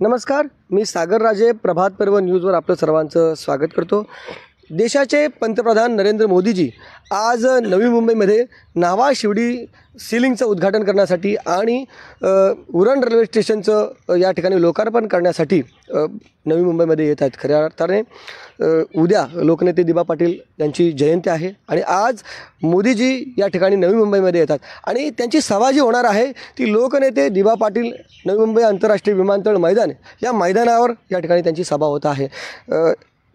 नमस्कार, मी सागर राजे प्रभात पर्व न्यूजवर आपलं सर्वांचं स्वागत करतो। देशाचे पंतप्रधान नरेंद्र मोदीजी आज नवी मुंबईमध्ये न्हावा शिवडी सीलिंगचं उद्घाटन करण्यासाठी आणि उरण रेल्वे स्टेशनचं या ठिकाणी लोकार्पण करण्यासाठी नवी मुंबईमध्ये येत आहेत। खऱ्या अर्थाने उद्या लोकनेते दिबा पाटील यांची जयंती आहे आणि आज मोदीजी या ठिकाणी नवी मुंबईमध्ये येतात आणि त्यांची सभा जी होणार आहे ती लोकनेते दिबा पाटील नवी मुंबई आंतरराष्ट्रीय विमानतळ मैदान या मैदानावर या ठिकाणी त्यांची सभा होत आहे।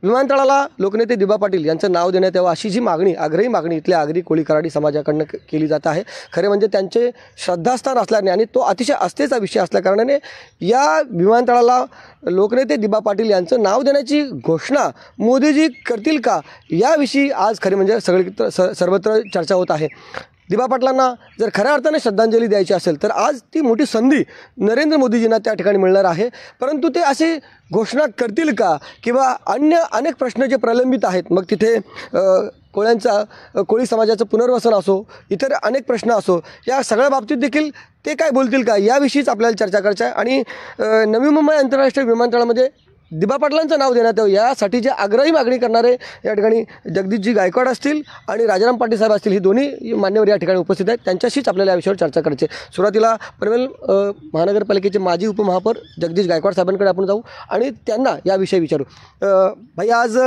विमानतळाला लोकनेते दिबा पाटील यांचं नाव देण्यात यावं अशी जी मागणी आग्रही मागणी इथल्या आगरी कोळी कराडी समाजाकडून केली जात आहे। खरे म्हणजे त्यांचे श्रद्धास्थान असल्याने आणि तो अतिशय आस्थेचा विषय असल्याकारणाने या विमानतळाला लोकनेते दिबा पाटील यांचं नाव देण्याची घोषणा मोदीजी करतील का याविषयी आज खरे म्हणजे सर्वत्र चर्चा होत आहे। दिबा पाटलांना जर खऱ्या अर्थाने श्रद्धांजली द्यायची असेल तर आज ती मोठी संधी नरेंद्र मोदीजींना त्या ठिकाणी मिळणार आहे। परंतु ते असे घोषणा करतील का किंवा अन्य अनेक प्रश्न जे प्रलंबित आहेत, मग तिथे कोळी समाजाचं पुनर्वसन असो, इतर अनेक प्रश्न असो, या सगळ्या बाबतीत देखील ते काय बोलतील का याविषयीच आपल्याला चर्चा करायची आहे। आणि नवी मुंबई आंतरराष्ट्रीय विमानतळामध्ये दिबा पाटलांचं नाव देण्यात यावं यासाठी जे आग्रही मागणी करणारे या ठिकाणी जगदीशजी गायकवाड असतील आणि राजाराम पाटील साहेब असतील, ही दोन्ही मान्यवर या ठिकाणी उपस्थित आहेत। त्यांच्याशीच आपल्याला या विषयावर चर्चा करायची आहे। सुरुवातीला पनवेल महानगरपालिकेचे माजी उपमहापौर जगदीश गायकवाड साहेबांकडे आपण जाऊ आणि त्यांना याविषयी विचारू। भाई, आज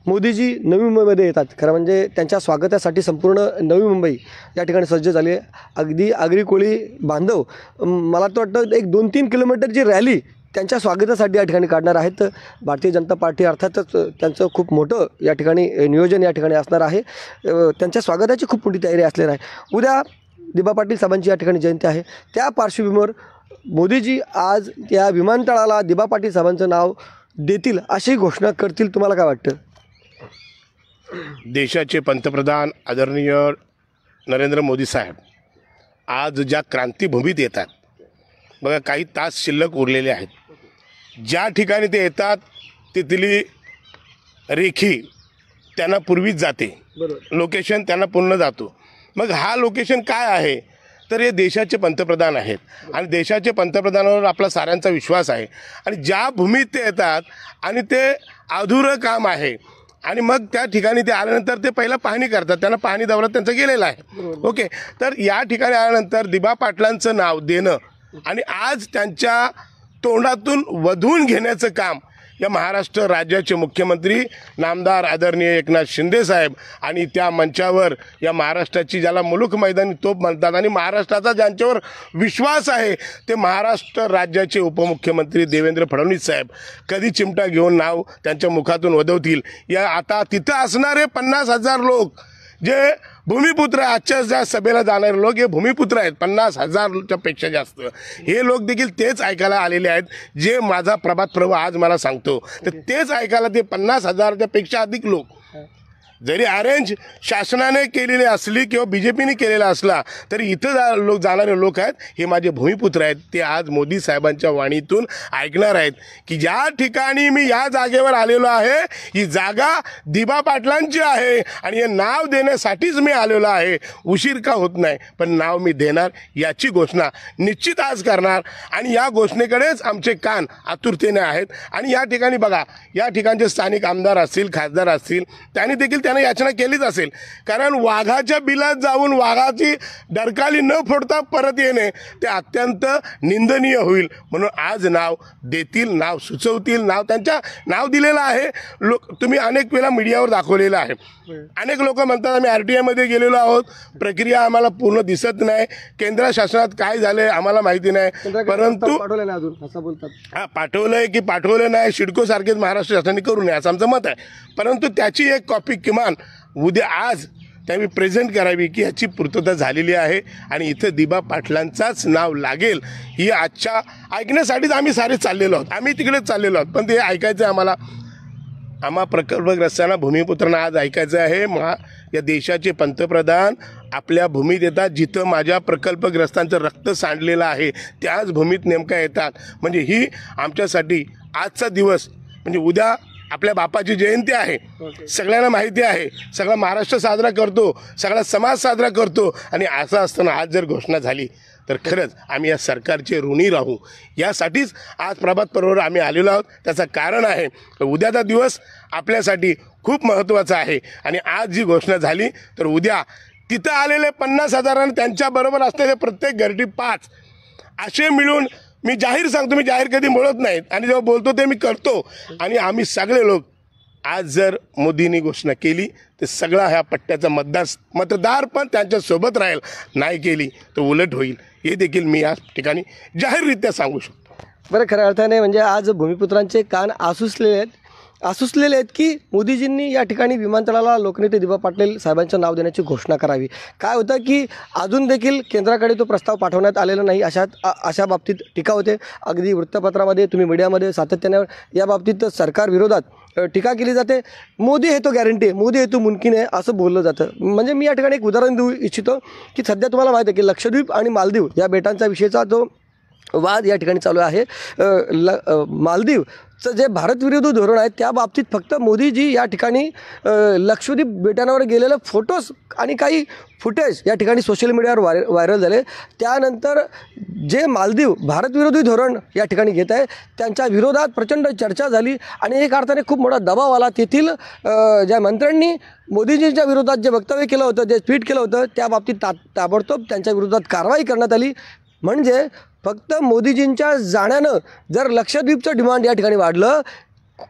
मोदीजी नवी मुंबईमध्ये येतात, खरं म्हणजे त्यांच्या स्वागतासाठी संपूर्ण नवी मुंबई या ठिकाणी सज्ज झाली आहे। अगदी आगरी कोळी बांधव मला तर वाटतं एक 2-3 किलोमीटरची रॅली त्यांच्या स्वागतासाठी या ठिकाणी काढणार आहेत। भारतीय जनता पार्टी अर्थातच त्यांचं खूप मोठं या ठिकाणी नियोजन या ठिकाणी असणार आहे। त्यांच्या स्वागताची खूप मोठी तयारी असणार आहे। उद्या दिबा पाटील साहेबांची या ठिकाणी जयंती आहे, त्या पार्श्वभूमीवर मोदीजी आज या विमानतळाला दिबा पाटील साहेबांचं नाव देतील अशी घोषणा करतील, तुम्हाला काय वाटतं? देशाचे पंतप्रधान आदरणीय नरेंद्र मोदी साहेब आज ज्या क्रांतीभूमीत येतात, बघा काही तास शिल्लक उरलेले आहेत, ज्या ठिकाणी ते येतात तिथली रेखी त्यांना पूर्वीच जाते, लोकेशन त्यांना पूर्ण जातो। मग हा लोकेशन काय आहे तर हे देशाचे पंतप्रधान आहेत आणि देशाचे पंतप्रधानावर आपला साऱ्यांचा विश्वास आहे आणि ज्या भूमीत ते येतात आणि ते अधुरं काम आहे आणि मग त्या ठिकाणी ते आल्यानंतर ते पहिला पाहणी करतात, त्यांना पाहणी दौरा त्यांचा गेलेला आहे। ओके, तर या ठिकाणी आल्यानंतर दिबा पाटलांचं नाव देणं आणि आज त्यांच्या तोंडातून वधून घेण्याचं काम या महाराष्ट्र राज्याचे मुख्यमंत्री नामदार आदरणीय एकनाथ शिंदे साहेब आणि त्या मंचावर या महाराष्ट्राची ज्याला मुलूक मैदानी तोप म्हणतात आणि महाराष्ट्राचा ज्यांच्यावर विश्वास आहे ते महाराष्ट्र राज्याचे उपमुख्यमंत्री देवेंद्र फडणवीस साहेब कधी चिमटा घेऊन नाव त्यांच्या मुखातून वधवतील। या आता तिथं असणारे 50,000 लोक जे भूमिपुत्र, आजच्या ज्या सभेला जाणारे लोक हे भूमिपुत्र आहेत, 50,000च्या पेक्षा जास्त हे लोक देखील तेच ऐकायला आलेले आहेत जे माझा प्रभात पर्व आज मला सांगतो। तर तेच ऐकायला ते 50,000च्या पेक्षा अधिक लोक जरी अरेंज शासनाने केलेली असली किंवा BJPने केलेला असला तरी इथं जाणारे लोक आहेत हे माझे भूमिपुत्र आहेत। ते आज मोदी साहेबांच्या वाणीतून ऐकणार आहेत की ज्या ठिकाणी मी या जागेवर आलेलो आहे ही जागा दिबा पाटलांची आहे आणि हे नाव देण्यासाठीच मी आलेलो आहे। उशीर का होत नाही पण नाव मी देणार याची घोषणा निश्चित आज करणार आणि या घोषणेकडेच आमचे कान आतुरतेने आहेत। आणि या ठिकाणी बघा, या ठिकाणचे स्थानिक आमदार असतील, खासदार असतील, त्यांनी देखील त्यांना याचना केलीच असेल, कारण वाघाच्या बिलात जाऊन वाघाची डरकाली न फोडता परत येणे ते अत्यंत निंदनीय होईल। म्हणून आज नाव देतील, नाव सुचवतील, नाव दिलेलं आहे। तुम्ही अनेक वेळा मीडियावर दाखवलेलं आहे। अनेक लोक म्हणतात आम्ही RTI मध्ये गेलेलो आहोत, प्रक्रिया आम्हाला पूर्ण दिसत नाही, केंद्र शासनात काय झालंय आम्हाला माहिती नाही, परंतु पाठवलंय की पाठवलं नाही, सिडको सारखेच महाराष्ट्र शासनाने करू नये असं आमचं मत आहे। परंतु त्याची एक कॉपी किमान उद्या आज त्यावेळी प्रेझेंट करावी की याची पूर्तता झालेली आहे आणि इथं दिबा पाटलांचाच नाव लागेल ही आजच्या ऐकण्यासाठीच आम्ही सारे चाललेलो आहोत, आम्ही तिकडेच चाललेलो आहोत। पण ते ऐकायचं आम्हाला, आम्हा प्रकल्पग्रस्तांना, भूमिपुत्रांना आज ऐकायचं आहे। या देशाचे पंतप्रधान आपल्या भूमीत येतात जिथं माझ्या प्रकल्पग्रस्तांचं रक्त सांडलेलं आहे त्याच भूमीत नेमका येतात। म्हणजे ही आमच्यासाठी आजचा दिवस म्हणजे उद्या आपल्या बापाची जयंती आहे, सगळ्यांना माहिती आहे, सगळा महाराष्ट्र साजरा करतो, सगळा समाज साजरा करतो आणि असं असताना आज जर घोषणा झाली तर खरंच आम्ही या सरकारचे ऋणी राहू. यासाठीच आज प्रभात पर्वावर आम्ही आलेलो आहोत. त्याचं कारण आहे उद्याचा दिवस आपल्यासाठी खूप महत्त्वाचा आहे आणि आज जी घोषणा झाली तर उद्या तिथं आलेले 50,000 आणि त्यांच्याबरोबर असलेले प्रत्येक घरटी 5 असे मिळून मी जाहीर सांगतो, मी जाहीर कधी बोलत नाहीत आणि जेव्हा बोलतो ते मी करतो. आणि आम्ही सगळे लोक आज जर मोदींनी घोषणा केली तर सगळा ह्या पट्ट्याचा मतदार पण त्यांच्यासोबत राहील. नाही केली तर उलट होईल. हे देखील मी या ठिकाणी जाहीररित्या सांगू शकतो. बरं, खऱ्या अर्थाने म्हणजे आज भूमिपुत्रांचे कान आसुसलेले आहेत की मोदीजींनी या ठिकाणी विमानतळाला लोकनेते दिबा पाटील साहेबांचं नाव देण्याची घोषणा करावी. काय होतं की अजून देखील केंद्राकडे तो प्रस्ताव पाठवण्यात आलेला नाही, अशा बाबतीत टीका होते. अगदी वृत्तपत्रामध्ये, तुम्ही मीडियामध्ये सातत्याने या बाबतीत सरकारविरोधात टीका केली जाते. मोदी हे तो गॅरंटी आहे, मोदी हे तो मुमकिन आहे असं बोललं जातं. म्हणजे मी या ठिकाणी एक उदाहरण देऊ इच्छितो की सध्या तुम्हाला माहिती आहे की लक्षद्वीप आणि मालदीव या बेटांचा विषयीचा जो वाद या ठिकाणी चालू आहे. मालदीवचं जे भारतविरोधी धोरण आहे त्या बाबतीत फक्त मोदीजी या ठिकाणी लक्षद्वीप बेटांवर गेलेले फोटोज आणि काही फुटेज या ठिकाणी सोशल मीडियावर व्हायरल झाले. त्यानंतर जे मालदीव भारतविरोधी धोरण या ठिकाणी घेत आहे त्यांच्या विरोधात प्रचंड चर्चा झाली आणि एक अर्थाने खूप मोठा दबाव आला. तेथील ज्या मंत्र्यांनी मोदीजींच्या विरोधात जे वक्तव्य केलं होतं, जे ट्विट केलं होतं त्या बाबतीत ताबडतोब त्यांच्या विरोधात कारवाई करण्यात आली. म्हणजे फक्त मोदीजींच्या जाण्यानं जर लक्षद्वीपचं डिमांड या ठिकाणी वाढलं,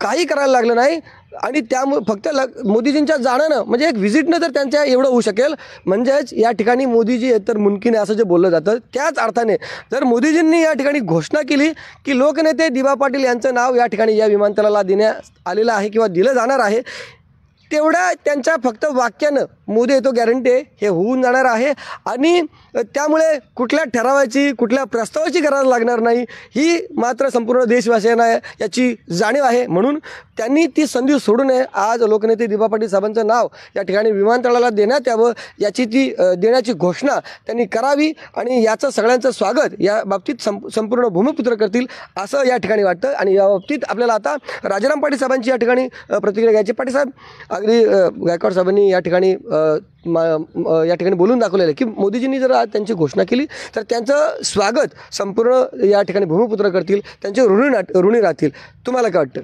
काही करायला लागलं नाही आणि त्यामुळे फक्त मोदीजींच्या जाण्यानं म्हणजे एक व्हिजिटनं जर त्यांच्या एवढं होऊ शकेल, म्हणजेच या ठिकाणी मोदीजी तर मुमकिन आहे असं जे बोललं जातं. त्याच अर्थाने जर मोदीजींनी या ठिकाणी घोषणा केली की लोकनेते दिबा पाटील यांचं नाव या ठिकाणी या विमानतळाला देण्यात आलेलं आहे किंवा दिलं जाणार आहे, तेवढ्या त्यांच्या फक्त वाक्यानं मोदी येतो गॅरंटी हे होऊन जाणार आहे आणि त्यामुळे कुठल्या ठरावाची, कुठल्या प्रस्तावाची गरज लागणार नाही, ही मात्र संपूर्ण देशवासियांना याची जाणीव आहे. म्हणून त्यांनी ती संधी सोडू नये. आज लोकनेते दिबा पाटील साहेबांचं नाव या ठिकाणी विमानतळाला देण्यात यावं याची देण्याची घोषणा त्यांनी करावी आणि याचं सगळ्यांचं स्वागत या बाबतीत संपूर्ण भूमिपुत्र करतील असं या ठिकाणी वाटतं. आणि या बाबतीत आपल्याला आता राजाराम पाटील साहेबांची या ठिकाणी प्रतिक्रिया घ्यायची. पाटील साहेब, अगदी गायकवाड साहेबांनी या ठिकाणी बोलून दाखवलेलं आहे की मोदीजींनी जर आज त्यांची घोषणा केली तर त्यांचं स्वागत संपूर्ण या ठिकाणी भूमिपुत्र करतील, त्यांचे ऋणी राहतील. तुम्हाला काय वाटतं?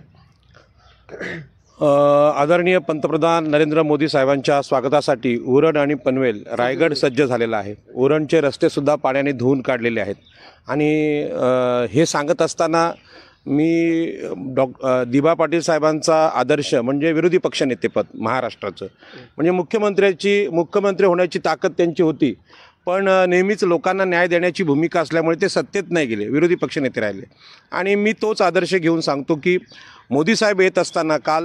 आदरणीय पंतप्रधान नरेंद्र मोदी साहेबांच्या स्वागतासाठी उरण आणि पनवेल रायगड सज्ज झालेला आहे. उरणचे रस्तेसुद्धा पाण्याने धुवून काढलेले आहेत आणि हे सांगत असताना मी दिबा पाटील साहेबांचा आदर्श म्हणजे विरोधी पक्षनेतेपद महाराष्ट्राचं, म्हणजे मुख्यमंत्री होण्याची ताकद त्यांची होती, पण नेहमीच लोकांना न्याय देण्याची भूमिका असल्यामुळे ते सत्तेत नाही गेले, विरोधी पक्षनेते राहिले. आणि मी तोच आदर्श घेऊन सांगतो की मोदी साहेब येत असताना काल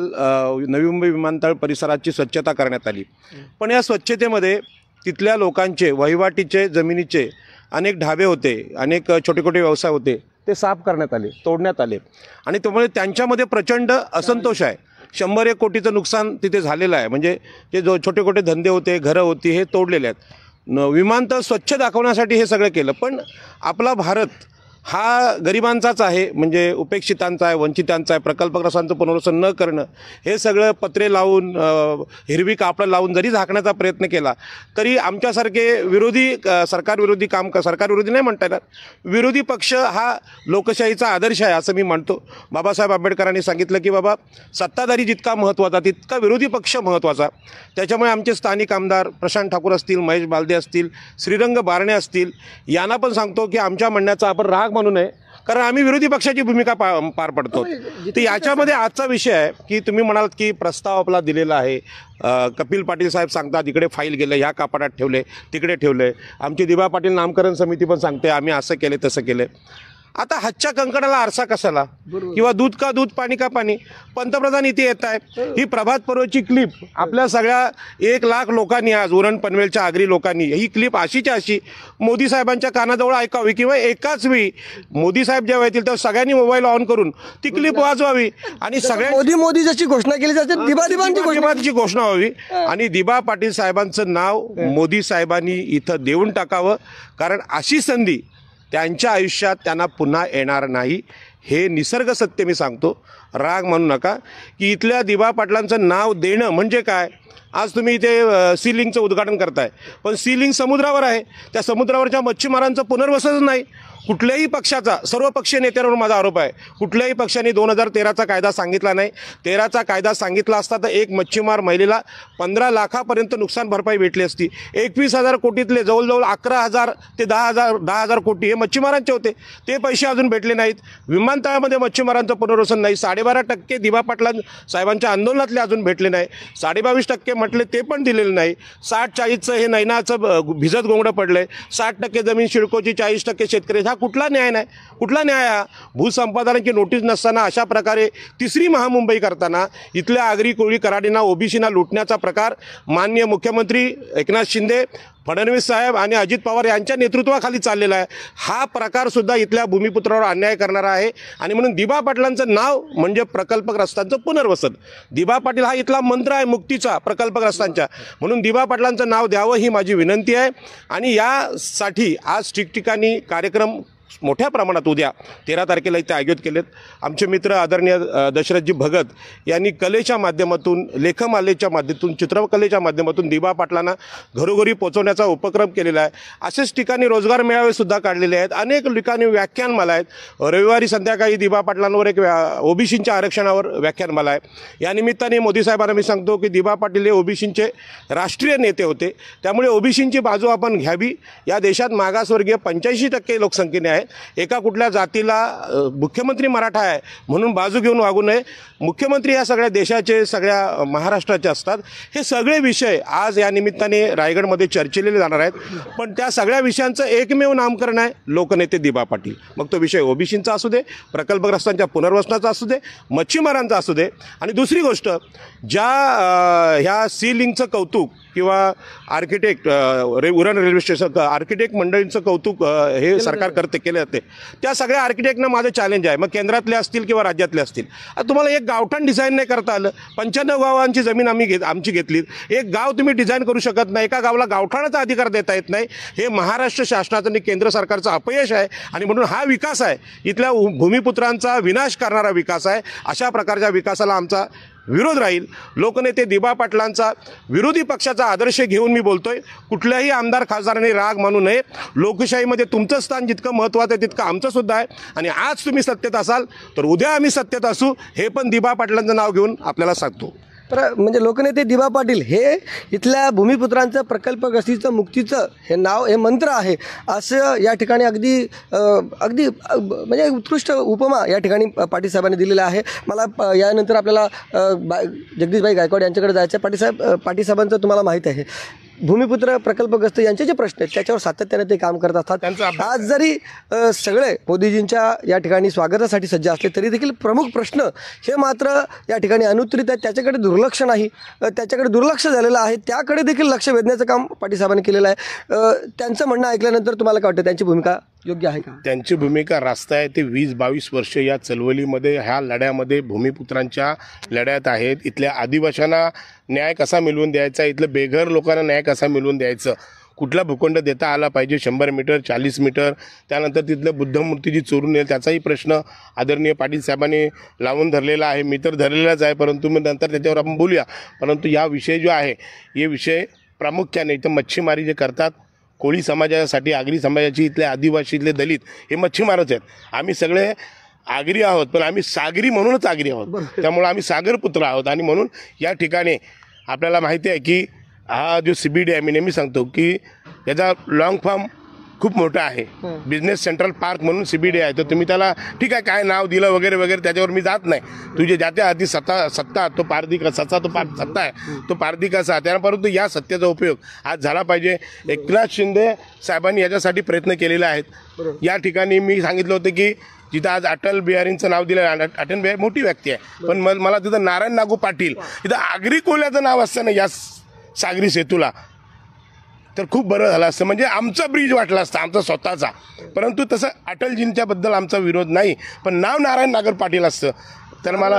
नवी मुंबई विमानतळ परिसराची स्वच्छता करण्यात आली, पण या स्वच्छतेमध्ये तिथल्या लोकांचे वहिवाटीचे जमिनीचे अनेक ढाबे होते, अनेक छोटे छोटे व्यवसाय होते, ते साफ करण्यात आले, तोडण्यात आले आणि त्यामुळे त्यांच्यामध्ये प्रचंड असंतोष आहे. 100-1 कोटीचं नुकसान तिथे झालेलं आहे. म्हणजे जे छोटे छोटे धंदे होते, घरं होती, हे तोडलेले आहेत. विमानतळ स्वच्छ दाखवण्यासाठी हे सगळं केलं, पण आपला भारत हा गरिबांचाच आहे, म्हणजे उपेक्षितांचा आहे, वंचितांचा आहे. प्रकल्पग्रस्तांचं पुनर्वसन न करणं, हे सगळं पत्रे लावून हिरवी कापडं लावून जरी झाकण्याचा प्रयत्न केला तरी आमच्यासारखे सरकारविरोधी नाही म्हणता येणार, विरोधी पक्ष हा लोकशाहीचा आदर्श आहे असं मी म्हणतो. बाबासाहेब आंबेडकरांनी सांगितलं की बाबा सत्ताधारी जितका महत्त्वाचा तितका विरोधी पक्ष महत्त्वाचा. त्याच्यामुळे आमचे स्थानिक आमदार प्रशांत ठाकूर असतील, महेश बालदे असतील, श्रीरंग बारणे असतील, यांना पण सांगतो की आमच्या म्हणण्याचा आपण राग म्हणू नये, कारण आम्ही विरोधी पक्षाची भूमिका पार पडतो. तर याच्यामध्ये आजचा विषय आहे की तुम्ही म्हणालात की प्रस्ताव आपला दिलेला आहे, कपिल पाटील साहेब सांगतात इकडे फाईल गेलं, ह्या कपाटात ठेवले, तिकडे ठेवले. आमची दिबा पाटील नामकरण समिती पण सांगते आम्ही असं केले तसं केलं. आता हातच्या कंकणाला आरसा कशाला, किंवा दूध का दूध पाणी का पाणी. पंतप्रधान इथे येत आहेत, ही प्रभात पर्वची क्लिप आपल्या सगळ्या 1 लाख लोकांनी, आज उरण पनवेलच्या आगरी लोकांनी ही क्लिप अशीच्या अशी मोदी साहेबांच्या कानाजवळ ऐकावी, किंवा एकाच वेळी मोदी साहेब जेव्हा येतील तेव्हा सगळ्यांनी मोबाईल ऑन करून ती क्लिप वाजवावी आणि सगळ्या मोदी जशी घोषणा केली जाते दिबाची घोषणा व्हावी आणि दिबा पाटील साहेबांचं नाव मोदी साहेबांनी इथं देऊन टाकावं, कारण अशी संधी त्यांच्या आयुष्यात त्यांना पुन्हा येणार नाही. हे निसर्ग सत्य मी सांगतो, राग म्हणू नका. की इथल्या दिबा पाटलांचं नाव देणं म्हणजे काय, आज तुम्ही इथे सी लिंकचं उद्घाटन करताय, पण सी लिंक समुद्रावर आहे. त्या समुद्रावरच्या मच्छीमारांचं पुनर्वसनच नाही. कुठल्याही पक्षाचा, सर्व पक्षीय नेत्यांवर माझा आरोप आहे, कुठल्याही पक्षाने 2013चा कायदा सांगितला नाही. 13चा कायदा सांगितला असता तर एक मच्छीमार महिलेला 15 लाखापर्यंत नुकसान भरपाई भेटली असती. 21,000 कोटीतले जवळजवळ 11,000 ते 10,000 कोटी हे मच्छीमारांचे होते. ते पैसे अजून भेटले नाहीत. विमानतळामध्ये मच्छीमारांचं पुनर्वसन नाही. 12.5% दिबा पाटला साहेबांच्या आंदोलनातले अजून भेटले नाही. 22.5% म्हटले ते पण दिलेले नाही. 60-40चं हे नैनाचं भिजत गोंगडं पडलंय. 60% जमीन शिडकोची, 40% शेतकरी. हा कुठला न्याय नाही, कुठला न्याय हा? भूसंपादनाची नोटीस नसताना अशा प्रकारे तिसरी महामुंबई करताना इथल्या आगरी कोळी कराडींना, ओबीसीना लुटण्याचा प्रकार माननीय मुख्यमंत्री एकनाथ शिंदे, फडणवीस साहेब आणि अजित पवार यांच्या नेतृत्वाखाली चाललेला आहे. हा प्रकारसुद्धा इथल्या भूमिपुत्रावर अन्याय करणारा आहे. आणि म्हणून दिबा पाटलांचं नाव म्हणजे प्रकल्पग्रस्तांचं पुनर्वसन. दिबा पाटील हा इथला मंत्र आहे मुक्तीचा, प्रकल्पग्रस्तांच्या. म्हणून दिबा पाटलांचं नाव द्यावं ही माझी विनंती आहे. आणि यासाठी आज ठिकठिकाणी कार्यक्रम मोठ्या प्रमाणात उद्या 13 तारखेला इथे आयोजित केलेत. आमचे मित्र आदरणीय दशरथजी भगत यांनी कलेच्या माध्यमातून, लेखमालेच्या माध्यमातून, चित्रकलेच्या माध्यमातून दिबा पाटलांना घरोघरी पोहोचवण्याचा उपक्रम केलेला आहे. असेच ठिकाणी रोजगार मेळावे सुद्धा काढलेले आहेत. अनेक ठिकाणी व्याख्यानमाला आहेत. रविवारी संध्याकाळी दिबा पाटलांवर एक ओबीसींच्या आरक्षणावर व्याख्यानमाला आहे. या निमित्ताने मोदी साहेबांना मी सांगतो की दिबा पाटील हे ओबीसींचे राष्ट्रीय नेते होते. त्यामुळे ओबीसींची बाजू आपण घ्यावी. या देशात मागासवर्गीय 85% लोकसंख्येने आहे. एका कुठल्या जातीला मुख्यमंत्री मराठा आहे म्हणून बाजू घेऊन वागू नये. मुख्यमंत्री या सगळ्या देशाचे, सगळ्या महाराष्ट्राचे असतात. हे सगळे विषय आज या निमित्ताने रायगडमध्ये चर्चिलेले जाणार आहेत. पण त्या सगळ्या विषयांचं एकमेव नामकरण आहे लोकनेते दिबा पाटील. मग तो विषय ओबीसींचा असू दे, प्रकल्पग्रस्तांच्या पुनर्वसनाचा असू दे, मच्छीमारांचा असू दे. आणि दुसरी गोष्ट, ज्या ह्या सी लिंकचं कौतुक किंवा architect Uran railway station architect मंडळींचं कौतुक हे सरकार केले जाते, त्या सगळ्या आर्किटेक्टना माझं चॅलेंज आहे. मग केंद्रातले असतील किंवा राज्यातले असतील. तुम्हाला एक गावठाण डिझाईन नाही करता आलं. 95 गावांची जमीन आमची घेतली. एक गाव तुम्ही डिझाईन करू शकत नाही. एका गावाला गावठाणाचा अधिकार देता येत नाही. हे महाराष्ट्र शासनाचं आणि केंद्र सरकारचं अपयश आहे. आणि म्हणून हा विकास आहे इथल्या भूमिपुत्रांचा विनाश करणारा विकास आहे. अशा प्रकारच्या विकासाला आमचा विरोध राहील. लोकनेते दिबा पाटलांचा, विरोधी पक्षाचा आदर्श घेऊन मी बोलतोय. कुठल्याही आमदार खासदारांनी राग मानू नये. लोकशाहीमध्ये तुमचं स्थान जितकं महत्त्वाचं आहे तितकं आमचं सुद्धा आहे. आणि आज तुम्ही सत्तेत असाल तर उद्या आम्ही सत्तेत असू, हे पण दिबा पाटलांचं नाव घेऊन आपल्याला सांगतो. तर म्हणजे लोकनेते दिबा पाटील हे इथल्या भूमिपुत्रांचं, प्रकल्पग्रस्तीचं, मुक्तीचं हे नाव, हे मंत्र आहे असं या ठिकाणी अगदी म्हणजे उत्कृष्ट उपमा या ठिकाणी पाटील साहेबांनी दिलेलं आहे. मला यानंतर आपल्याला जगदीशभाई गायकवाड यांच्याकडे जायचं आहे. पाटील साहेबांचं तुम्हाला माहीत आहे, भूमिपुत्र, प्रकल्पग्रस्त यांचे जे प्रश्न आहेत त्याच्यावर सातत्याने ते काम करत असतात. आज जरी सगळे मोदीजींच्या या ठिकाणी स्वागतासाठी सज्ज असले तरी देखील प्रमुख प्रश्न हे मात्र या ठिकाणी अनुत्तरित आहेत. त्याच्याकडे दुर्लक्ष नाही, त्याच्याकडे दुर्लक्ष झालेलं आहे. त्याकडे देखील लक्ष वेधण्याचं काम पाटील साहेबांनी केलेलं आहे. त्यांचं म्हणणं ऐकल्यानंतर तुम्हाला काय वाटतं, त्यांची भूमिका योग्य आहे का? त्यांची भूमिका रास्त आहे. ते 20-22 वर्ष या चळवळीमध्ये, ह्या लढ्यामध्ये, भूमिपुत्रांच्या लढ्यात आहेत. इथल्या आदिवाशांना न्याय कसा मिळवून द्यायचा, इथलं बेघर लोकांना न्याय कसा मिळवून द्यायचं, कुठला भूखंड देता आला पाहिजे, 100 मीटर, 40 मीटर, त्यानंतर तिथलं बुद्धमूर्ती जी चोरून येईल त्याचाही प्रश्न आदरणीय पाटील साहेबांनी लावून धरलेला आहे. मी तर धरलेलाच आहे, परंतु मी नंतर त्याच्यावर आपण बोलूया. परंतु या विषय जो आहे, हे विषय प्रामुख्याने इथं मच्छीमारी जे करतात, कोळी समाजासाठी, आगरी समाजाची, इथले आदिवासी, इथले दलित हे मच्छीमारच आहेत. आम्ही सगळे आगरी आहोत, पण आम्ही सागरी म्हणूनच आगरी आहोत. त्यामुळे आम्ही सागरपुत्र आहोत. आणि म्हणून या ठिकाणी आपल्याला माहिती आहे की हा जो CBD आहे, मी नेहमी सांगतो की याचा लॉंग फॉर्म खूप मोठा आहे. बिझनेस सेंट्रल पार्क म्हणून CBD आहे. तर तुम्ही त्याला ठीक आहे काय नाव दिलं वगैरे वगैरे त्याच्यावर मी जात नाही. तुझे ज्याच्या हाती सत्ता तो पारधी सत्ता आहे, तो पारधी कसा त्यानं. परंतु या सत्तेचा उपयोग आज झाला पाहिजे. एकनाथ शिंदे साहेबांनी याच्यासाठी प्रयत्न केलेले आहेत. या ठिकाणी मी सांगितलं होतं की जिथं आज अटल बिहारींचं नाव दिलं, अटल बिहारी मोठी व्यक्ती आहे, पण मला तिथं नारायण नागू पाटील, इथं आगरी कोल्याचं नाव असतं ना या सागरी सेतूला, तर खूप बरं झालं असतं. म्हणजे आमचा ब्रिज वाटला असता, आमचा स्वतःचा. परंतु तसं अटलजींच्याबद्दल आमचा विरोध नाही, पण नाव नारायण नागर पाटील असतं तर मला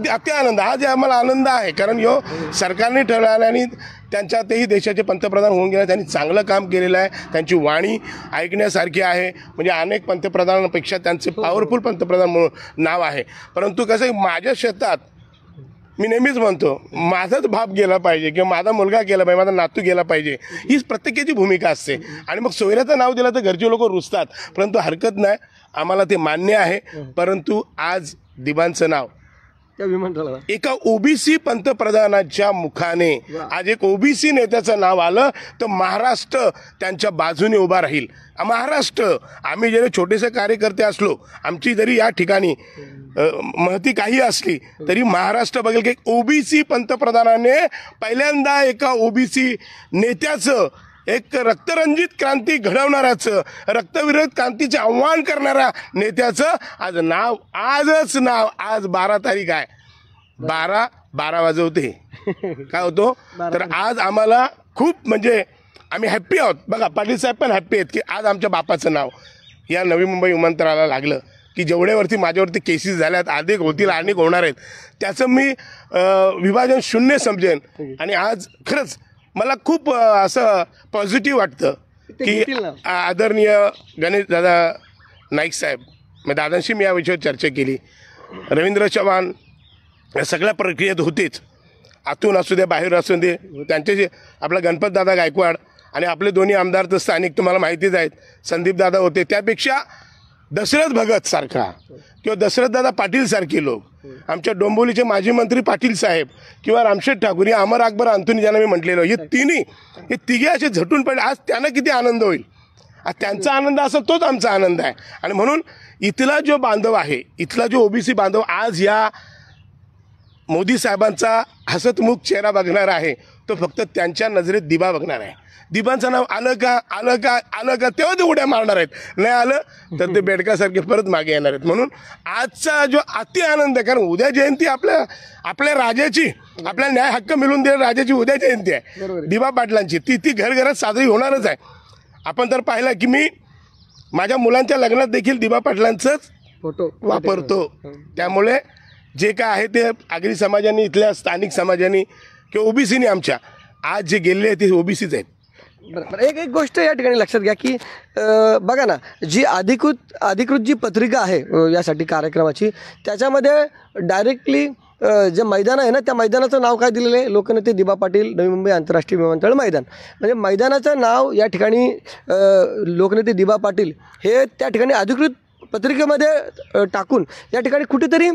अति आनंद. आज आम्हाला आनंद आहे, कारण यो सरकारने ठरवलं आणि त्यांच्या तेही देशाचे पंतप्रधान होऊन गेले. त्यांनी चांगलं काम केलेलं आहे. त्यांची वाणी ऐकण्यासारखी आहे. म्हणजे अनेक पंतप्रधानांपेक्षा त्यांचे पॉवरफुल पंतप्रधान म्हणून नाव आहे. परंतु कसं माझ्या शेतात मी नेहमीच म्हणतो माझाच बाप गेला पाहिजे किंवा माझा मुलगा गेला पाहिजे, माझा नातू गेला पाहिजे, हीच प्रत्येकाची भूमिका असते. आणि मग सोयऱ्याचं नाव दिलं तर घरचे लोक रुसतात, परंतु हरकत नाही, आम्हाला ते मान्य आहे. परंतु आज दिबांचं नाव त्या विमानतळाला एका ओबीसी पंतप्रधानाच्या मुखाने आज एक ओबीसी नेत्याचं नाव आलं तर महाराष्ट्र त्यांच्या बाजूने उभा राहील. महाराष्ट्र, आम्ही जरी छोटेसे कार्यकर्ते असलो, आमची जरी या ठिकाणी महती काही असली तरी महाराष्ट्र बघेल की ओबीसी पंतप्रधानाने पहिल्यांदा एका ओबीसी नेत्याचं, एक रक्तरंजित क्रांती घडवणाऱ्याचं, रक्तविरोध क्रांतीचे आव्हान करणाऱ्या नेत्याचं आज नाव, आज 12 तारीख आहे, 12 वाजवते काय होतो. तर आज आम्हाला खूप म्हणजे आम्ही हॅप्पी आहोत. बघा पाटील साहेब पण हॅप्पी आहेत की आज आमच्या बापाचं नाव या नवी मुंबई विमानतळाला लागलं. की जेवढ्यावरती माझ्यावरती केसेस झाल्यात, अधिक होतील, अनेक होणार आहेत, त्याचं मी विभाजन शून्य समजेन. आणि आज खरंच मला खूप असं पॉझिटिव्ह वाटतं की आदरणीय गणेश दादा नाईक साहेब, मी दादांशी मी या विषयावर चर्चा केली. रवींद्र चव्हाण या सगळ्या प्रक्रियेत होतेच, आतून असू दे बाहेर असू दे, त्यांचे आपला गणपत दादा गायकवाड आणि आपले दोन्ही आमदार तर स्थानिक तुम्हाला माहितीच आहेत, संदीप दादा होते. त्यापेक्षा दशरथ भगत सारखा किंवा दशरथदादा पाटील सारखे लोक, आमच्या डोंबिवलीचे माजी मंत्री पाटील साहेब किंवा रामशेठ ठाकूर या अमर अकबर अंथोनी ज्यांना मी म्हटलेलं, हे तिघे असे झटून पडले. आज त्यांना किती आनंद होईल. आज त्यांचा आनंद असेल तोच आमचा आनंद आहे. आणि म्हणून इथला जो बांधव आहे, इथला जो ओबीसी बांधव आज या मोदी साहेबांचा हसतमुख चेहरा बघणार आहे, तो फक्त त्यांच्या नजरेत दिबा बघणार आहे. दिबांचं नाव आलं का तेव्हा ते उड्या मारणार आहेत, नाही आलं तर ते बेडकासारखे परत मागे येणार आहेत. म्हणून आजचा जो अति आनंद आहे, कारण उद्या जयंती आपल्या राजाची, आपल्याला न्याय हक्क मिळून दिलेल्या राजाची उद्या जयंती आहे दिबा पाटलांची, ती घरघरात साजरी होणारच आहे. आपण तर पाहिलं की मी माझ्या मुलांच्या लग्नात देखील दिबा पाटलांचंच फोटो वापरतो. त्यामुळे जे काय आहे ते आगरी समाजाने, इथल्या स्थानिक समाजाने किंवा ओबीसीने आमच्या आज जे गेलेले आहेत ते ओबीसीच आहेत. बरं, एक गोष्ट या ठिकाणी लक्षात घ्या की बघा ना, जी अधिकृत जी पत्रिका आहे यासाठी कार्यक्रमाची, त्याच्यामध्ये डायरेक्टली जे मैदान आहे ना, त्या मैदानाचं नाव काय दिलेलं आहे, लोकनेते दिबा पाटील नवी मुंबई आंतरराष्ट्रीय विमानतळ मैदान. म्हणजे मैदानाचं नाव या ठिकाणी लोकनेते दिबा पाटील हे त्या ठिकाणी अधिकृत पत्रिकेमध्ये टाकून या ठिकाणी कुठेतरी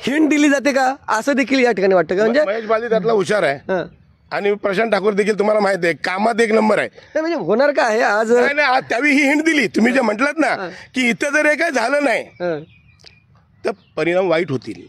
हिंट दिली जाते का, असं देखील या ठिकाणी वाटतं का. म्हणजे महेश बालदी त्यातला हुशार आहे आणि प्रशांत ठाकूर देखील तुम्हाला माहिती आहे कामात एक नंबर आहे. म्हणजे होणार का आहे आज, नाही त्यावेळी ही हिंट दिली तुम्ही जे म्हटलात ना की इथं जर हे काय झालं नाही तर परिणाम वाईट होतील.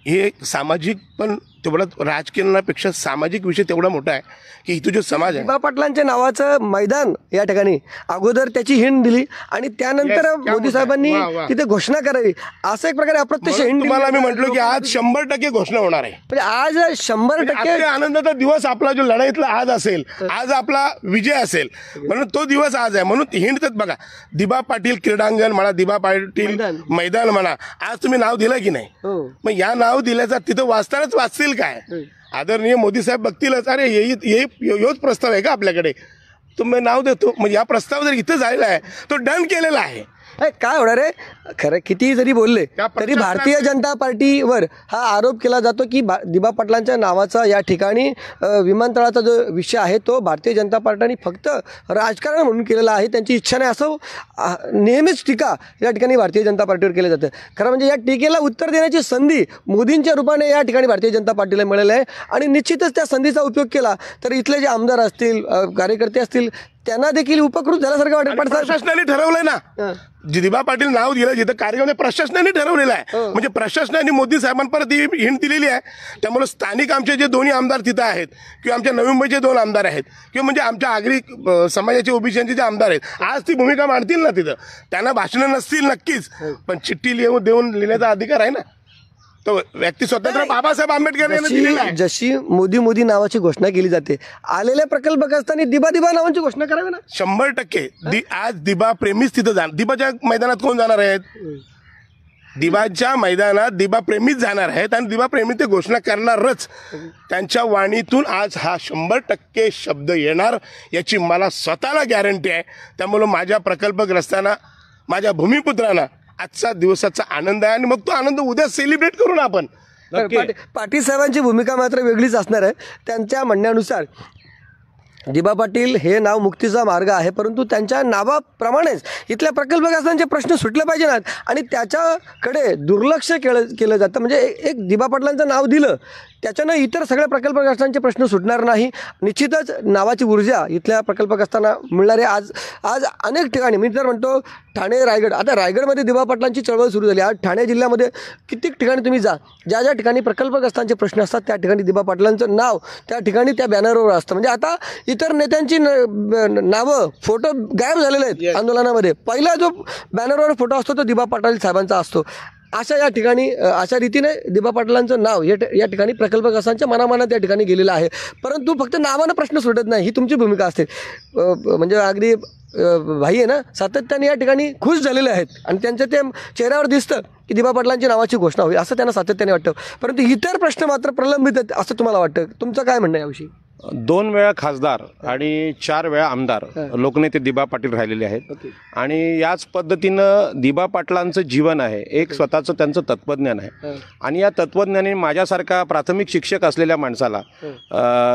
हे सामाजिक पण तेवढा, राजकारणापेक्षा सामाजिक विषय तेवढा मोठा आहे की इथं जो समाज आहे. दिबा पाटलांचं नावाचं मैदान या ठिकाणी अगोदर त्याची हिंट दिली आणि त्यानंतर मोदी साहेबांनी तिथे घोषणा करावी, असं एक प्रकारे अप्रत्यक्ष हिंट. तुम्हाला मी म्हटलो की आज 100% घोषणा होणार आहे. म्हणजे आज 100% आनंदाचा दिवस आपला जो लढाईतला आज असेल, आज आपला विजय असेल, म्हणून तो दिवस आज आहे. म्हणून हिंट बघा, दिबा पाटील क्रीडांगण म्हणा, दिबा पाटील मैदान म्हणा, आज तुम्ही नाव दिलं की नाही. मग या नाव दिल्याचा तिथं वाचतानाच वाचतील काय, आदरणीय मोदी साहेब बघतीलच, अरे योच प्रस्ताव आहे का आपल्याकडे, तुम्ही नाव देतो. म्हणजे या प्रस्ताव जर इथं झालेला आहे तो डन केलेला आहे. काय होणार आहे, खरं किती जरी बोलले तरी भारतीय जनता पार्टीवर हा आरोप केला जातो की दिबा पाटलांच्या नावाचा या ठिकाणी विमानतळाचा जो विषय आहे तो भारतीय जनता पार्टीने फक्त राजकारण म्हणून केलेला आहे, त्यांची इच्छा नाही, असं नेहमीच टीका या ठिकाणी भारतीय जनता पार्टीवर केलं जातं. खरं म्हणजे या टीकेला उत्तर देण्याची संधी मोदींच्या रूपाने या ठिकाणी भारतीय जनता पार्टीला मिळाली आहे आणि निश्चितच त्या संधीचा उपयोग केला तर इथले जे आमदार असतील, कार्यकर्ते असतील, त्यांना देखील उपकृत झाल्यासारखं वाटेल. प्रशासनाने ठरवलंय ना, दिबा पाटील नाव दिलं जिथं कार्यक्रम प्रशासनाने ठरवलेला आहे. म्हणजे प्रशासनाने मोदी साहेबांपर्यंत ही हिंट दिलेली आहे. त्यामुळे स्थानिक आमचे जे दोन्ही आमदार तिथं आहेत किंवा आमच्या नवी मुंबईचे 2 आमदार आहेत किंवा म्हणजे आमच्या आगरी समाजाचे ओबीसीचे जे आमदार आहेत, आज ती भूमिका मांडतील ना तिथं. त्यांना भाषणं नसतील नक्कीच, पण चिठ्ठी देऊन लिहिण्याचा अधिकार आहे ना, तो व्यक्ती स्वतंत्र बाबासाहेब आंबेडकर यांनी दिलेला आहे. जशी मोदी नावाची घोषणा केली जाते, आलेल्या प्रकल्पग्रस्तांनी दिबा नावाची घोषणा करावी ना. 100% आज दिबा प्रेमीच तिथं जाणार. दिबाच्या मैदानात कोण जाणार आहेत, दिबाच्या मैदानात दिबा प्रेमीच जाणार आहेत आणि दिबा प्रेमी ते घोषणा करणारच. त्यांच्या वाणीतून आज हा 100% शब्द येणार याची मला स्वतःला गॅरंटी आहे. त्यामुळं माझ्या प्रकल्पग्रस्तांना, माझ्या भूमिपुत्रांना आजचा दिवसाचा आनंद आहे आणि मग तो आनंद उद्या सेलिब्रेट करू ना आपण. नक्की. पाटील साहेबांची भूमिका मात्र वेगळीच असणार आहे. त्यांच्या म्हणण्यानुसार दिबा पाटील हे नाव मुक्तीचा मार्ग आहे, परंतु त्यांच्या नावाप्रमाणेच इथल्या प्रकल्पग्रस्तांचे प्रश्न सुटले पाहिजे नाहीत आणि त्याच्याकडे दुर्लक्ष केलं जातं. म्हणजे एक दिबा पाटलांचं नाव दिलं त्याच्यानं इतर सगळ्या प्रकल्पग्रस्तांचे प्रश्न सुटणार नाही. निश्चितच नावाची ऊर्जा इथल्या प्रकल्पग्रस्तांना मिळणार आहे. आज अनेक ठिकाणी मी तर म्हणतो ठाणे, रायगड, आता रायगडमध्ये दिबा पाटलांची चळवळ सुरू झाली. आज ठाणे जिल्ह्यामध्ये कित्येक ठिकाणी तुम्ही जा, ज्या ज्या ठिकाणी प्रकल्पग्रस्तांचे प्रश्न असतात त्या ठिकाणी दिबा पाटलांचं नाव त्या ठिकाणी त्या बॅनरवर असतं. म्हणजे आता इतर नेत्यांची नावं, फोटो गायब झालेले आहेत आंदोलनामध्ये. पहिला जो बॅनरवर फोटो असतो तो दिबा पाटील साहेबांचा असतो. अशा रीतीने दिबा पाटलांचं नाव या ठिकाणी प्रकल्पग्रस्तांच्या मनामनात त्या ठिकाणी गेलेलं आहे. परंतु फक्त नावानं प्रश्न सुटत नाही, ही तुमची भूमिका असते. म्हणजे अगदी भाई आहे ना, सातत्याने या ठिकाणी खुश झालेले आहेत आणि त्यांच्या ते चेहऱ्यावर दिसतं की दिबा पाटलांची नावाची घोषणा होईल असं त्यांना सातत्याने वाटतं. परंतु इतर प्रश्न मात्र प्रलंबित आहेत असं तुम्हाला वाटतं. तुमचं काय म्हणणं आहे याविषयी? 2 वेळा खासदार आणि 4 वेळा आमदार लोकनेते दिबा पाटील राहिलेले आहेत आणि याच पद्धतीनं दिबा पाटलांचं जीवन आहे, एक स्वतःचं त्यांचं तत्त्वज्ञान आहे आणि या तत्त्वज्ञानाने माझ्यासारखा प्राथमिक शिक्षक असलेल्या माणसाला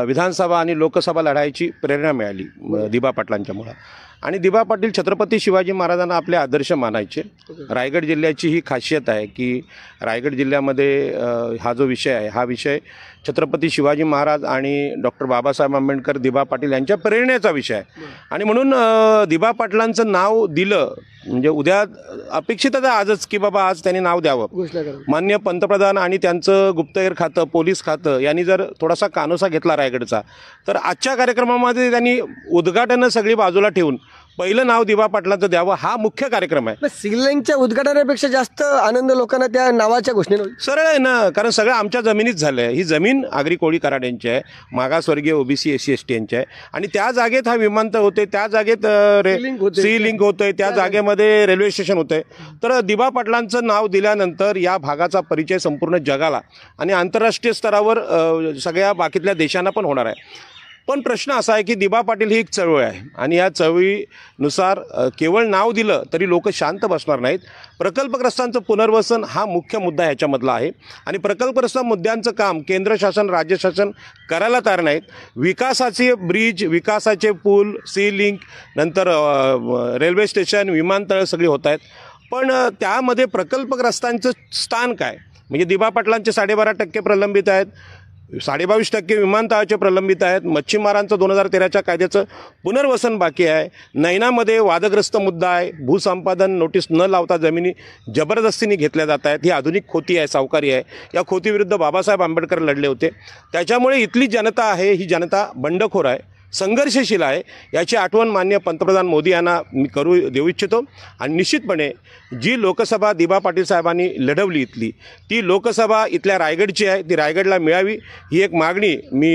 विधानसभा आणि लोकसभा लढायची प्रेरणा मिळाली दिबा पाटलांच्यामुळं. आणि दिबा पाटील छत्रपती शिवाजी महाराजांना आपले आदर्श मानायचे. रायगड जिल्ह्याची ही खासियत आहे की रायगड जिल्ह्यामध्ये हा जो विषय आहे हा विषय छत्रपती शिवाजी महाराज आणि डॉक्टर बाबासाहेब आंबेडकर, दिबा पाटील यांच्या प्रेरणेचा विषय आहे आणि म्हणून दिबा पाटलांचं नाव दिलं म्हणजे उद्या अपेक्षितच आहे आजच की बाबा आज त्यांनी नाव द्यावं. माननीय पंतप्रधान आणि त्यांचं गुप्तहेर खातं, पोलीस खातं यांनी जर थोडासा कानोसा घेतला रायगडचा तर आजच्या कार्यक्रमामध्ये त्यांनी उद्घाटनं सगळी बाजूला ठेवून पहिलं नाव दिबा पाटलांचं द्यावं हा मुख्य कार्यक्रम आहे. सिलिंगच्या उद्घाटनापेक्षा जास्त आनंद लोकांना त्या नावाच्या घोषणेनं सरळ आहे ना, कारण सगळं आमच्या जमिनीत झालं आहे. ही जमीन आगरी कोळी कराड्यांची आहे, मागासवर्गीय ओबीसी SC ST यांची आहे आणि त्या जागेत हा विमानतळ होते, त्या जागेत सी लिंक होतंय, त्या जागेमध्ये रेल्वे स्टेशन होतंय. तर दिबा पाटलांचं नाव दिल्यानंतर या भागाचा परिचय संपूर्ण जगाला आणि आंतरराष्ट्रीय स्तरावर सगळ्या बाकीतल्या देशांना पण होणार आहे. पण प्रश्न असा आहे की दिबा पाटील ही एक चळवळ आहे आणि या चळवळीनुसार केवळ नाव दिलं तरी लोक शांत बसणार नाहीत. प्रकल्पग्रस्तांचं पुनर्वसन हा मुख्य मुद्दा ह्याच्यामधला आहे आणि प्रकल्पग्रस्त मुद्द्यांचं काम केंद्र शासन, राज्य शासन करायला तयार नाहीत. विकासाचे ब्रिज, विकासाचे पूल, सी लिंक, नंतर रेल्वे स्टेशन, विमानतळ सगळी होत आहेत. पण त्यामध्ये प्रकल्पग्रस्तांचं स्थान काय? म्हणजे दिबा पाटलांचे 12.5% प्रलंबित आहेत, 22.5% विमानतळाचे प्रलंबित आहेत, मच्छीमारांचं 2013च्या कायद्याचं पुनर्वसन बाकी आहे, नैनामध्ये वादग्रस्त मुद्दा आहे, भूसंपादन नोटीस न लावता जमिनी जबरदस्तीने घेतल्या जात आहेत, ही आधुनिक खोती आहे, सावकारी आहे. या खोतीविरुद्ध बाबासाहेब आंबेडकर लढले होते. त्याच्यामुळे इथली जनता आहे ही जनता बंडखोर आहे, संघर्षशील आहे. याची आठवण माननीय पंतप्रधान मोदी यांना मी देऊ इच्छितो आणि निश्चितपणे जी लोकसभा दिबा पाटील साहेबांनी लढवली इथली ती लोकसभा इथल्या रायगडची आहे, ती रायगडला मिळावी ही एक मागणी मी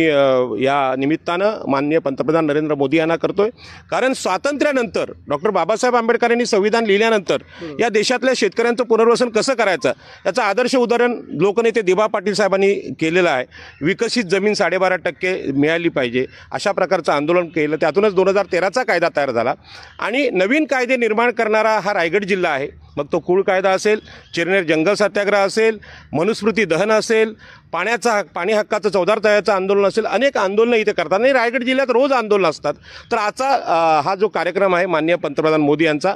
या निमित्तानं माननीय पंतप्रधान नरेंद्र मोदी यांना करतोय. कारण स्वातंत्र्यानंतर डॉक्टर बाबासाहेब आंबेडकर यांनी संविधान लिहिल्यानंतर या देशातल्या शेतकऱ्यांचं पुनर्वसन कसं करायचं याचं आदर्श उदाहरण लोकनेते दिबा पाटील साहेबांनी केलेलं आहे. विकसित जमीन 12.5% मिळाली पाहिजे अशा प्रकारचं आंदोलन केलं. त्यातूनच 2013चा कायदा तयार झाला आणि नवीन कायदे निर्माण करणारा हा रायगड जिल्हा आहे. मग तो कुळ कायदा असेल, चिरनेर जंगल सत्याग्रह असेल, मनुस्मृती दहन असेल, पाणी हक्काचं चौदार तळ्याचं आंदोलन असेल, अनेक आंदोलनं इथे करतात आणि रायगड जिल्ह्यात रोज आंदोलन असतात. तर आजचा हा जो कार्यक्रम आहे माननीय पंतप्रधान मोदी यांचा,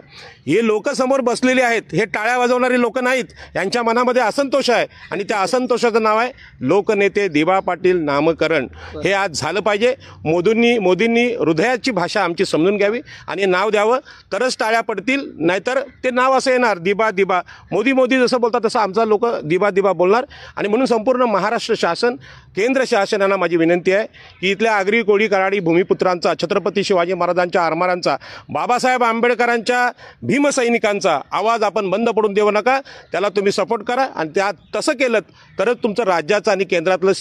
हे लोक समोर बसलेले आहेत, हे टाळ्या वाजवणारे लोक नाहीत, यांच्या मनामध्ये असंतोष आहे आणि त्या असंतोषाचं नाव आहे लोकनेते दिबा पाटील नामकरण. हे आज झालं पाहिजे. मोदींनी हृदयाची भाषा आमची समजून घ्यावी आणि नाव द्यावं, तरच टाळ्या पडतील, नाहीतर ते नाव असं येणार दिबा दिबा. मोदी जसं बोलतात तसं आमचा लोक दिबा दिबा बोलणार. आणि म्हणून संपूर्ण महाराष्ट्र शासन, केंद्र शासनाला माझी विनंती आहे की इथल्या आगरी कोळी कराडी भूमिपुत्रांचा, छत्रपती शिवाजी महाराजांच्या आरमारांचा, बाबासाहेब आंबेडकरांच्या भीमसैनिकांचा आवाज आपण बंद पडून देऊ नका. त्याला तुम्ही सपोर्ट करा आणि त्या तसं केलं तरच तुमचं राज्याचं आणि केंद्रातलं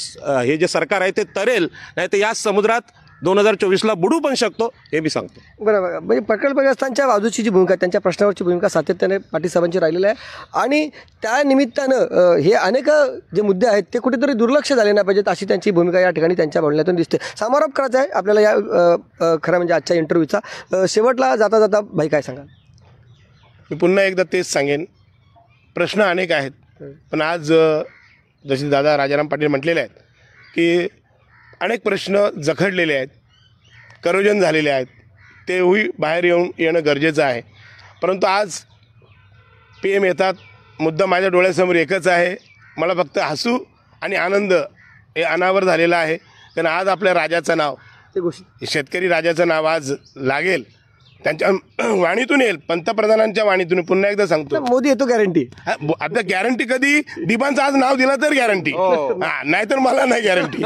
हे जे सरकार आहे ते तरेल, नाही तर याच समुद्रात 2024ला बुडू पण शकतो, हे मी सांगतो. बरोबर. म्हणजे प्रकल्पग्रस्तांच्या बाजूची जी भूमिका, त्यांच्या प्रश्नावरची भूमिका सातत्याने पाटील साहेबांची राहिलेली आहे आणि त्या निमित्तानं हे अनेक जे मुद्दे आहेत ते कुठेतरी दुर्लक्ष झाले नाही पाहिजेत अशी त्यांची भूमिका या ठिकाणी त्यांच्या बोलण्यातून दिसते. समारोप करायचा आहे आपल्याला या खरं म्हणजे आजच्या इंटरव्ह्यूचा. शेवटला जाता जाता भाई काय सांगाल? मी पुन्हा एकदा तेच सांगेन, प्रश्न अनेक आहेत पण आज जसे दादा राजाराम पाटील म्हटलेले आहेत की अनेक प्रश्न जखडलेले आहेत, करोजन झालेले आहेत, तेही बाहेर येणं गरजेचं आहे. परंतु आज PM येतात, मुद्दा माझ्या डोळ्यासमोर एकच आहे, मला फक्त हसू आणि आनंद हे अनावर झालेला आहे. कारण आज आपल्या राजाचं नाव, ते गोष्टी शेतकरी राजाचं नाव आज लागेल, त्यांच्या वाणीतून येईल, पंतप्रधानांच्या वाणीतून. पुन्हा एकदा सांगतो, मोदी येतो गॅरंटी. आता गॅरंटी कधी दिबांचं आज नाव दिलं तर गॅरंटी, नाहीतर मला नाही गॅरंटी.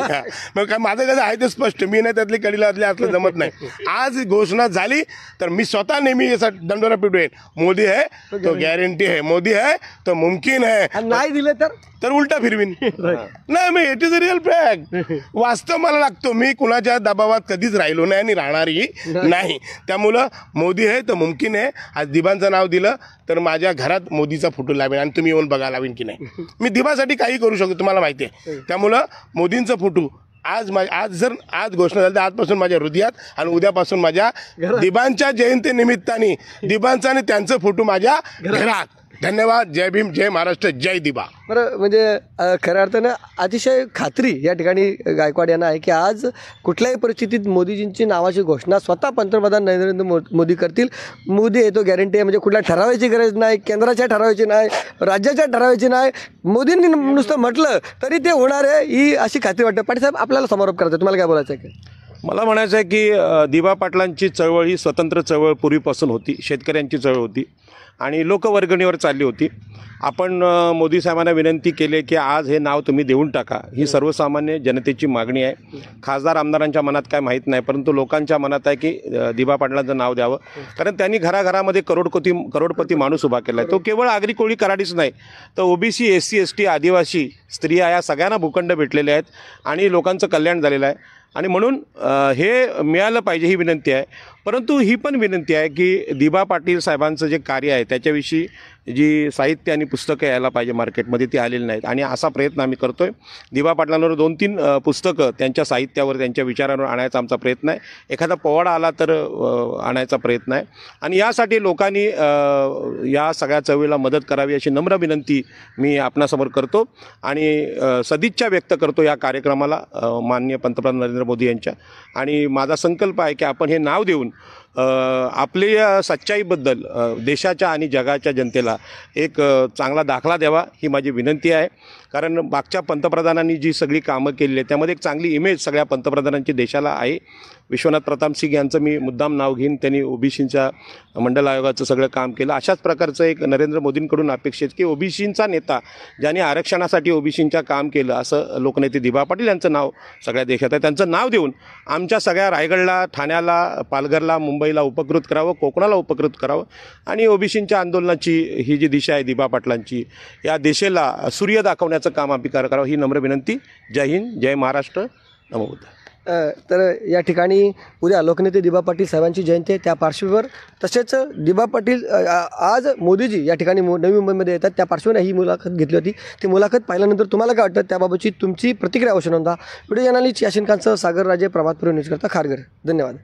मग काय माझं कसं आहे ते स्पष्ट, मी नाही त्यातली कडीला असलं जमत नाही. आज घोषणा झाली तर मी स्वतः नेहमी याचा दंडोरा पिटवेन, मोदी है तो गॅरंटी है, मोदी है तो मुमकिन है. नाही दिले तर उलटा फिरवीन. नाही, me it is a real fact. वास्तव मला लागतो, मी कुणाच्या दबावात कधीच राहिलो नाही आणि राहणारही नाही. त्यामुळं मोदी है तर मुमकिन आहे. आज दिबांचं नाव दिलं तर माझ्या घरात मोदीचा फोटो लावेन आणि तुम्ही येऊन बघा लावेन की नाही. मी दिबासाठी काही करू शकतो, तुम्हाला माहिती आहे. त्यामुळं मोदींचा फोटो आज आज घोषणा झाली तर आजपासून माझ्या हृदयात आणि उद्यापासून माझ्या दिबांच्या जयंती निमित्ताने दिबांचा आणि त्यांचं फोटो माझ्या घरात. धन्यवाद. जय भीम, जय महाराष्ट्र, जय दिबा. बरं, म्हणजे खऱ्या अर्थानं अतिशय खात्री या ठिकाणी गायकवाड यांना आहे की आज कुठल्याही परिस्थितीत मोदीजींची नावाची घोषणा स्वतः पंतप्रधान नरेंद्र मोदी करतील. मोदी येतो गॅरंटी आहे, म्हणजे कुठल्या ठरावायची गरज नाही, केंद्राच्या ठरावायची नाही, राज्याच्या ठरावायची नाही. मोदींनी नुसतं म्हटलं तरी ते होणार आहे, ही अशी खात्री वाटते. पाटील साहेब, आपल्याला समारोप करायचा आहे, तुम्हाला काय बोलायचं आहे? मला म्हणायचं आहे की दिबा पाटलांची चळवळ ही स्वतंत्र चळवळ पूर्वीपासून होती, शेतकऱ्यांची चळवळ होती आणि लोकवर्गणीवर चालली होती. आपण मोदी साहेबांना विनंती केली की आज हे नाव तुम्ही देऊन टाका. ही सर्वसामान्य जनतेची मागणी आहे. खासदार आमदारांच्या मनात काय माहीत नाही, परंतु लोकांच्या मनात आहे की दिबा पाटलांचं नाव द्यावं. कारण त्यांनी घराघरामध्ये करोडपती माणूस उभा केला आहे. तो केवळ आगरी कोळी कराडीच नाही, तर OBC, SC, ST, आदिवासी, स्त्रिया या सगळ्यांना भूखंड भेटलेले आहेत आणि लोकांचं कल्याण झालेलं आहे. आणि म्हणून हे मिळालं पाहिजे ही विनंती आहे. परंतु ही पण विनंती आहे की दिबा पाटील साहेबांचं जे कार्य आहे त्याच्याविषयी जी साहित्य आणि पुस्तकं यायला पाहिजे मार्केटमध्ये, ती आलेली नाहीत आणि असा प्रयत्न आम्ही करतो आहे. दिबा पाटलांवर 2-3 पुस्तकं त्यांच्या साहित्यावर, त्यांच्या विचारांवर आणायचा आमचा प्रयत्न आहे. एखादा पोवाडा आला तर आणायचा प्रयत्न आहे. आणि यासाठी लोकांनी या सगळ्या चळवळीला मदत करावी अशी नम्र विनंती मी आपणासमोर करतो आणि सदिच्छा व्यक्त करतो या कार्यक्रमाला माननीय पंतप्रधान नरेंद्र मोदी यांच्या. आणि माझा संकल्प आहे की आपण हे नाव देऊन आपल्या सच्चाईबद्दल देशाच्या आणि जगाच्या जनतेला एक चांगला दाखला द्यावा, ही माझी विनंती आहे. कारण मागच्या पंतप्रधानांनी जी सगळी कामं केलेली आहेत त्यामध्ये एक चांगली इमेज सगळ्या पंतप्रधानांची देशाला आहे. विश्वनाथ प्रताप सिंग यांचं मी मुद्दाम नाव घेईन, त्यांनी OBCच्या मंडल आयोगाचं सगळं काम केलं. अशाच प्रकारचं एक नरेंद्र मोदींकडून अपेक्षित की OBCचा नेता ज्याने आरक्षणासाठी OBCच्या काम केलं असं लोकनेते दिबा पाटील यांचं नाव सगळ्या देशात आहे. त्यांचं नाव देऊन आमच्या सगळ्या रायगडला, ठाण्याला, पालघरला, मुंबईला उपकृत करावं, कोकणाला उपकृत करावं आणि OBCच्या आंदोलनाची ही जी दिशा आहे दिबा पाटलांची, या दिशेला सूर्य दाखवण्याचं काम आम्ही करावं, ही नम्र विनंती. जय हिंद, जय महाराष्ट्र, नमो बुद्ध. तर या ठिकाणी उद्या लोकनेते दिबा पाटील साहेबांची जयंती आहे, त्या पार्श्वभूमीवर तसेच दिबा पाटील आज मोदीजी या ठिकाणी नवी मुंबईमध्ये येतात, त्या पार्श्वभूमीवर ही मुलाखत घेतली होती. ती मुलाखत पाहिल्यानंतर तुम्हाला काय वाटतं त्याबाबतची तुमची प्रतिक्रिया अवश्य नोंदवा. व्हिडिओ जर्नलिस्ट याशिन खानसह सागर राजे, प्रभातपूर न्यूज करता खारघर. धन्यवाद.